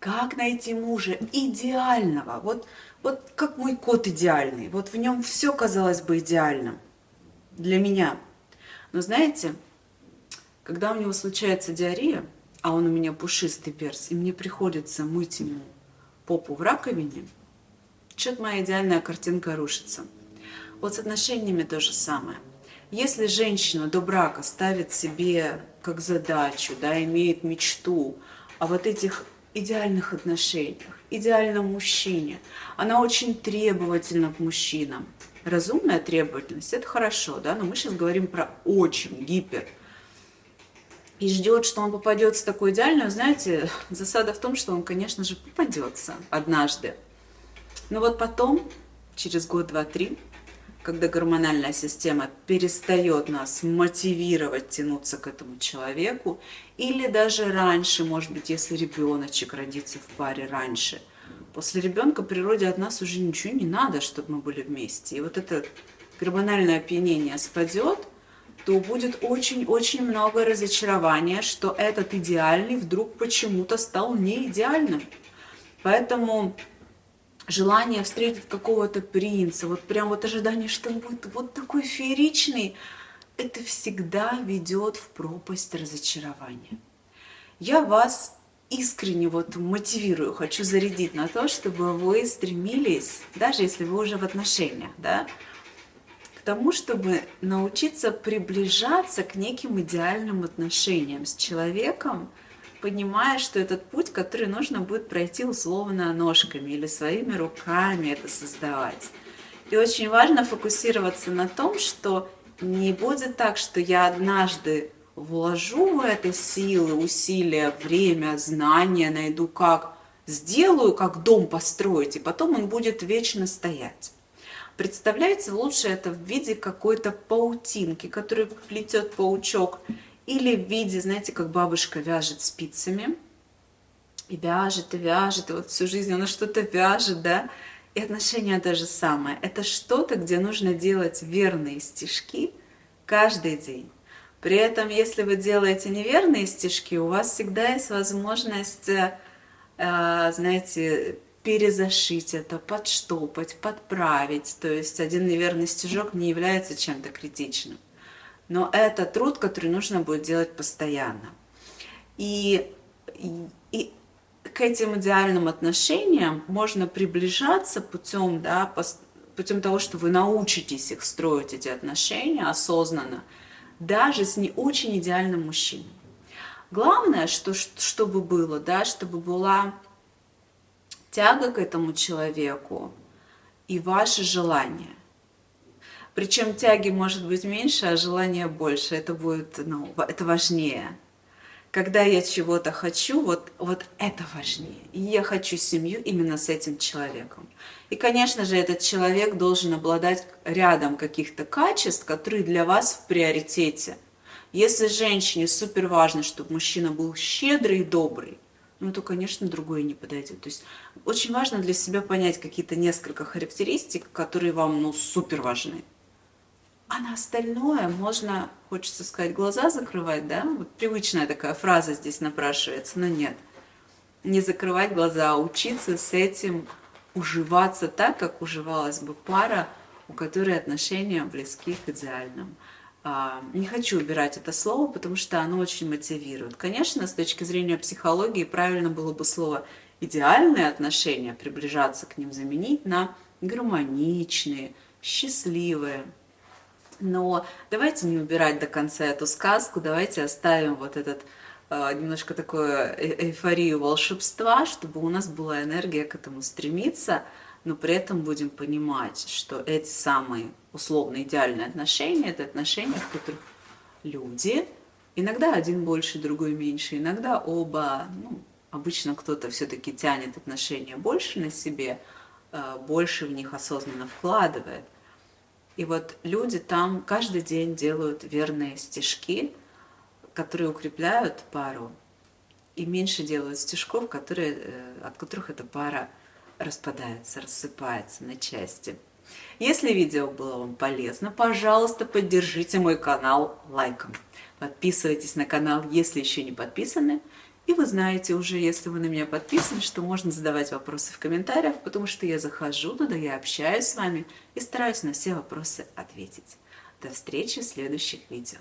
как найти мужа идеального, вот как мой кот идеальный, вот в нем все казалось бы идеальным для меня. Но знаете, когда у него случается диарея, а он у меня пушистый перс, и мне приходится мыть ему попу в раковине, что-то моя идеальная картинка рушится. Вот с отношениями то же самое. Если женщина до брака ставит себе как задачу, да, имеет мечту о вот этих идеальных отношениях, идеальном мужчине, она очень требовательна к мужчинам. Разумная требовательность – это хорошо, да, но мы сейчас говорим про очень гипер. И ждет, что он попадется такой идеальный, знаете, засада в том, что он, конечно же, попадется однажды. Но вот потом, через год, два, три, когда гормональная система перестает нас мотивировать тянуться к этому человеку, или даже раньше, может быть, если ребеночек родится в паре раньше, после ребенка природе от нас уже ничего не надо, чтобы мы были вместе. И вот это гормональное опьянение спадет, то будет очень-очень много разочарования, что этот идеальный вдруг почему-то стал не идеальным. Поэтому желание встретить какого-то принца, вот прям вот ожидание, что он будет вот такой фееричный, это всегда ведет в пропасть разочарования. Я вас искренне вот мотивирую, хочу зарядить на то, чтобы вы стремились, даже если вы уже в отношениях, да, к тому, чтобы научиться приближаться к неким идеальным отношениям с человеком, понимая, что этот путь, который нужно будет пройти условно ножками или своими руками это создавать. И очень важно фокусироваться на том, что не будет так, что я однажды вложу в это силы, усилия, время, знания, найду как, сделаю, как дом построить, и потом он будет вечно стоять. Представляете, лучше это в виде какой-то паутинки, которую плетет паучок, или в виде, знаете, как бабушка вяжет спицами, и вяжет, и вот всю жизнь она что-то вяжет, да, и отношения то же самое. Это что-то, где нужно делать верные стежки каждый день. При этом, если вы делаете неверные стежки, у вас всегда есть возможность, знаете, перезашить это, подштопать, подправить. То есть один неверный стежок не является чем-то критичным. Но это труд, который нужно будет делать постоянно. И к этим идеальным отношениям можно приближаться путем, да, путем того, что вы научитесь их строить, эти отношения осознанно, даже с не очень идеальным мужчиной. Главное, чтобы было, да, чтобы была тяга к этому человеку и ваше желание. Причем тяги может быть меньше, а желания больше. Это будет, это важнее. Когда я чего-то хочу, вот это важнее. И я хочу семью именно с этим человеком. И, конечно же, этот человек должен обладать рядом каких-то качеств, которые для вас в приоритете. Если женщине супер важно, чтобы мужчина был щедрый и добрый, то, конечно, другое не подойдет. То есть очень важно для себя понять какие-то несколько характеристик, которые вам, супер важны. А на остальное можно, хочется сказать, глаза закрывать, да? Вот привычная такая фраза здесь напрашивается, но нет. Не закрывать глаза, а учиться с этим уживаться так, как уживалась бы пара, у которой отношения близки к идеальным. Не хочу убирать это слово, потому что оно очень мотивирует. Конечно, с точки зрения психологии правильно было бы слово «идеальные отношения», приближаться к ним, заменить на гармоничные, счастливые. Но давайте не убирать до конца эту сказку, давайте оставим вот этот немножко такую эйфорию волшебства, чтобы у нас была энергия к этому стремиться, но при этом будем понимать, что эти самые условно идеальные отношения – это отношения, в которых люди, иногда один больше, другой меньше, иногда оба, обычно кто-то все-таки тянет отношения больше на себе, больше в них осознанно вкладывает. И вот люди там каждый день делают верные стежки, которые укрепляют пару, и меньше делают стежков, от которых эта пара распадается, рассыпается на части. Если видео было вам полезно, пожалуйста, поддержите мой канал лайком. Подписывайтесь на канал, если еще не подписаны. И вы знаете уже, если вы на меня подписаны, что можно задавать вопросы в комментариях, потому что я захожу туда, я общаюсь с вами и стараюсь на все вопросы ответить. До встречи в следующих видео.